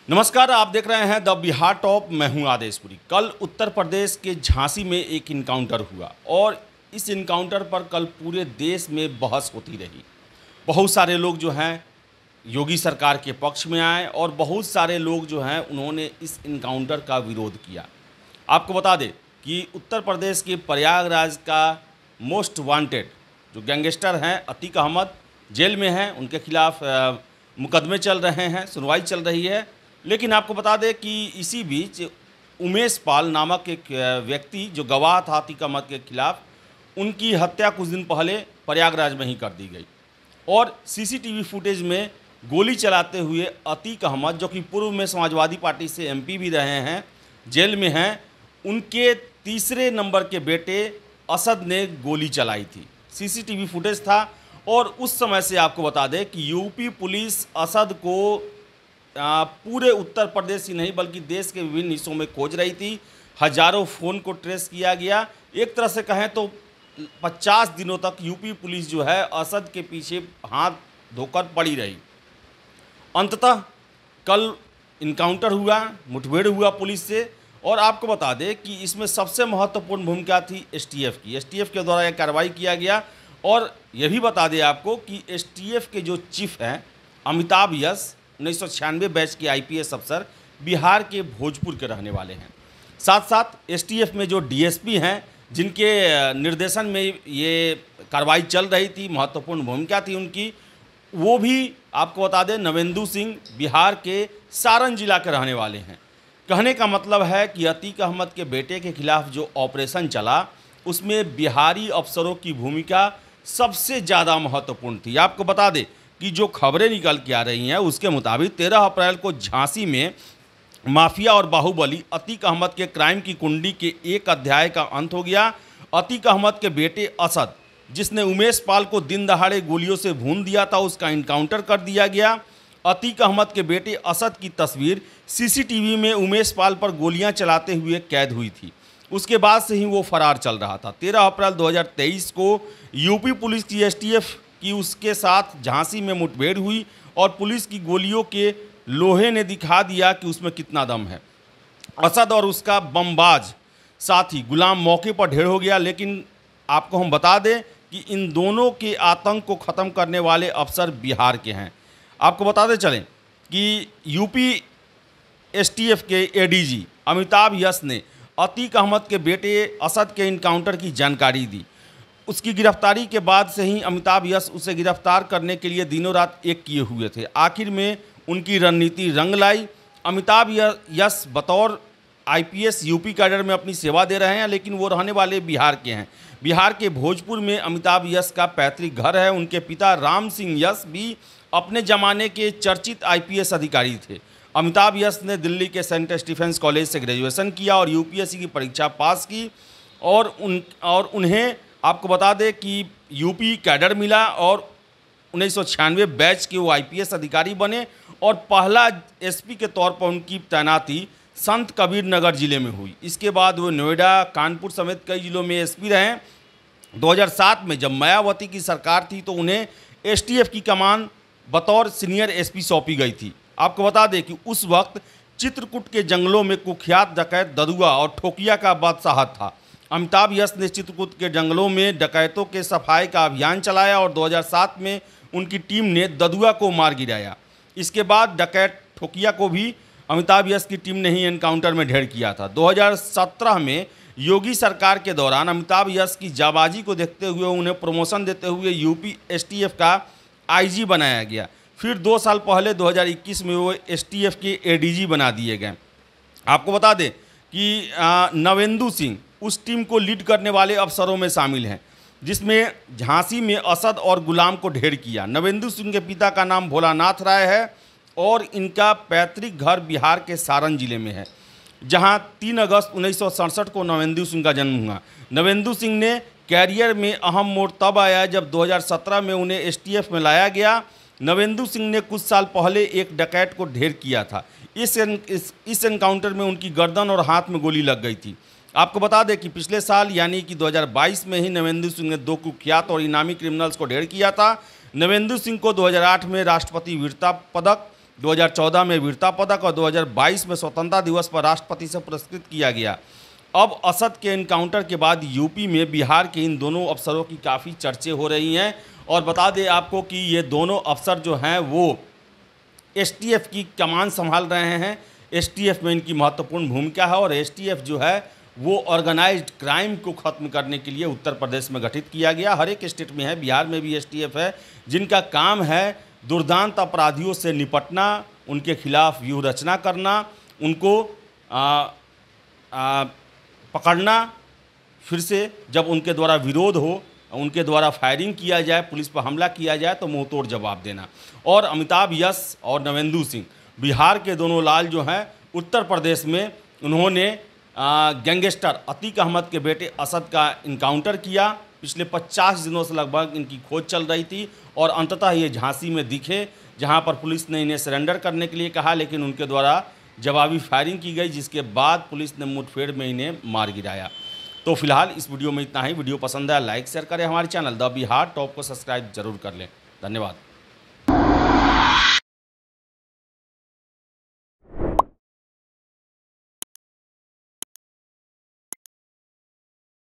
नमस्कार, आप देख रहे हैं द बिहार टॉप। मैं हूं आदेशपुरी। कल उत्तर प्रदेश के झांसी में एक इनकाउंटर हुआ और इस इनकाउंटर पर कल पूरे देश में बहस होती रही। बहुत सारे लोग जो हैं योगी सरकार के पक्ष में आए और बहुत सारे लोग जो हैं उन्होंने इस इनकाउंटर का विरोध किया। आपको बता दें कि उत्तर प्रदेश के प्रयागराज का मोस्ट वांटेड जो गैंगस्टर हैं अतीक अहमद जेल में हैं। उनके खिलाफ मुकदमे चल रहे हैं, सुनवाई चल रही है। लेकिन आपको बता दें कि इसी बीच उमेश पाल नामक एक व्यक्ति जो गवाह था अतीक अहमद के खिलाफ, उनकी हत्या कुछ दिन पहले प्रयागराज में ही कर दी गई और सीसीटीवी फुटेज में गोली चलाते हुए अतीक अहमद, जो कि पूर्व में समाजवादी पार्टी से एमपी भी रहे हैं, जेल में हैं, उनके तीसरे नंबर के बेटे असद ने गोली चलाई थी। सीसीटीवी फुटेज था और उस समय से आपको बता दें कि यूपी पुलिस असद को पूरे उत्तर प्रदेश ही नहीं बल्कि देश के विभिन्न हिस्सों में खोज रही थी। हजारों फ़ोन को ट्रेस किया गया। एक तरह से कहें तो 50 दिनों तक यूपी पुलिस जो है असद के पीछे हाथ धोकर पड़ी रही। अंततः कल इनकाउंटर हुआ, मुठभेड़ हुआ पुलिस से। और आपको बता दें कि इसमें सबसे महत्वपूर्ण भूमिका थी एसटीएफ की। एसटीएफ के द्वारा यह कार्रवाई किया गया। और यह भी बता दें आपको कि एसटीएफ के जो चीफ हैं अमिताभ यस, 1996 बैच के आईपीएस अफसर, बिहार के भोजपुर के रहने वाले हैं। साथ साथ एसटीएफ में जो डीएसपी हैं जिनके निर्देशन में ये कार्रवाई चल रही थी, महत्वपूर्ण भूमिका थी उनकी, वो भी आपको बता दें नवेंदु सिंह बिहार के सारण जिला के रहने वाले हैं। कहने का मतलब है कि अतीक अहमद के बेटे के खिलाफ जो ऑपरेशन चला उसमें बिहारी अफसरों की भूमिका सबसे ज़्यादा महत्वपूर्ण थी। आपको बता दें कि जो खबरें निकल के आ रही हैं उसके मुताबिक 13 अप्रैल को झांसी में माफिया और बाहुबली अतीक अहमद के क्राइम की कुंडी के एक अध्याय का अंत हो गया। अतीक अहमद के बेटे असद, जिसने उमेश पाल को दिन दहाड़े गोलियों से भून दिया था, उसका इनकाउंटर कर दिया गया। अतीक अहमद के बेटे असद की तस्वीर सीसीटीवी में उमेश पाल पर गोलियां चलाते हुए कैद हुई थी। उसके बाद से ही वो फरार चल रहा था। 13 अप्रैल 2023 को यूपी पुलिस की एसटीएफ की उसके साथ झांसी में मुठभेड़ हुई और पुलिस की गोलियों के लोहे ने दिखा दिया कि उसमें कितना दम है। असद और उसका बमबाज साथी गुलाम मौके पर ढेर हो गया। लेकिन आपको हम बता दें कि इन दोनों के आतंक को ख़त्म करने वाले अफसर बिहार के हैं। आपको बताते चलें कि यूपी एसटीएफ के एडीजी अमिताभ यस ने अतीक अहमद के बेटे असद के इनकाउंटर की जानकारी दी। उसकी गिरफ्तारी के बाद से ही अमिताभ यस उसे गिरफ्तार करने के लिए दिनों रात एक किए हुए थे। आखिर में उनकी रणनीति रंग लाई। अमिताभ यस बतौर आईपीएस यूपी कैडर में अपनी सेवा दे रहे हैं, लेकिन वो रहने वाले बिहार के हैं। बिहार के भोजपुर में अमिताभ यस का पैतृक घर है। उनके पिता राम सिंह यस भी अपने ज़माने के चर्चित आईपीएस अधिकारी थे। अमिताभ यस ने दिल्ली के सेंट स्टीफेंस कॉलेज से ग्रेजुएशन किया और यूपीएससी की परीक्षा पास की और उन्हें आपको बता दें कि यूपी कैडर मिला और 1996 बैच के वो आईपीएस अधिकारी बने और पहला एसपी के तौर पर उनकी तैनाती संत कबीर नगर जिले में हुई। इसके बाद वो नोएडा, कानपुर समेत कई जिलों में एसपी रहे। 2007 में जब मायावती की सरकार थी तो उन्हें एसटीएफ की कमान बतौर सीनियर एसपी सौंपी गई थी। आपको बता दें कि उस वक्त चित्रकूट के जंगलों में कुख्यात डकैत ददुआ और ठोकिया का बादशाहत था। अमिताभ यस ने चित्रकूट के जंगलों में डकैतों के सफाई का अभियान चलाया और 2007 में उनकी टीम ने ददुआ को मार गिराया। इसके बाद डकैत ठोकिया को भी अमिताभ यस की टीम ने ही एनकाउंटर में ढेर किया था। 2017 में योगी सरकार के दौरान अमिताभ यस की जाबाजी को देखते हुए उन्हें प्रमोशन देते हुए यूपी एसटीएफ का आईजी बनाया गया। फिर 2 साल पहले 2021 में वो एसटीएफ के एडीजी बना दिए गए। आपको बता दें कि नवेंदु सिंह उस टीम को लीड करने वाले अफसरों में शामिल हैं जिसमें झांसी में असद और गुलाम को ढेर किया। नवेंदु सिंह के पिता का नाम भोलानाथ राय है और इनका पैतृक घर बिहार के सारण जिले में है, जहां 3 अगस्त 1967 को नवेंदु सिंह का जन्म हुआ। नवेंदु सिंह ने कैरियर में अहम मोड़ तब आया जब 2017 में उन्हें एसटीएफ में लाया गया। नवेंदु सिंह ने कुछ साल पहले एक डकैत को ढेर किया था। इस एनकाउंटर में उनकी गर्दन और हाथ में गोली लग गई थी। आपको बता दें कि पिछले साल यानी कि 2022 में ही नवेंदु सिंह ने 2 कुख्यात और इनामी क्रिमिनल्स को ढेर किया था। नवेंदु सिंह को 2008 में राष्ट्रपति वीरता पदक 2014 में वीरता पदक और 2022 में स्वतंत्रता दिवस पर राष्ट्रपति से पुरस्कृत किया गया। अब असद के एनकाउंटर के बाद यूपी में बिहार के इन दोनों अफसरों की काफ़ी चर्चे हो रही हैं। और बता दें आपको कि ये दोनों अफसर जो हैं वो एसटीएफ की कमान संभाल रहे हैं। एसटीएफ में इनकी महत्वपूर्ण भूमिका है और एसटीएफ जो है वो ऑर्गेनाइज्ड क्राइम को ख़त्म करने के लिए उत्तर प्रदेश में गठित किया गया। हर एक स्टेट में है, बिहार में भी एसटीएफ है, जिनका काम है दुर्दांत अपराधियों से निपटना, उनके खिलाफ व्यूह रचना करना, उनको पकड़ना, फिर से जब उनके द्वारा विरोध हो, उनके द्वारा फायरिंग किया जाए, पुलिस पर हमला किया जाए तो मुंहतोड़ जवाब देना। और अमिताभ यश और नवेंदु सिंह बिहार के दोनों लाल जो हैं, उत्तर प्रदेश में उन्होंने गैंगस्टर अतीक अहमद के बेटे असद का इनकाउंटर किया। पिछले 50 दिनों से लगभग इनकी खोज चल रही थी और अंततः ये झांसी में दिखे, जहां पर पुलिस ने इन्हें सरेंडर करने के लिए कहा, लेकिन उनके द्वारा जवाबी फायरिंग की गई, जिसके बाद पुलिस ने मुठभेड़ में इन्हें मार गिराया। तो फिलहाल इस वीडियो में इतना ही। वीडियो पसंद आया लाइक शेयर करें, हमारे चैनल द बिहार टॉप को सब्सक्राइब जरूर कर लें। धन्यवाद।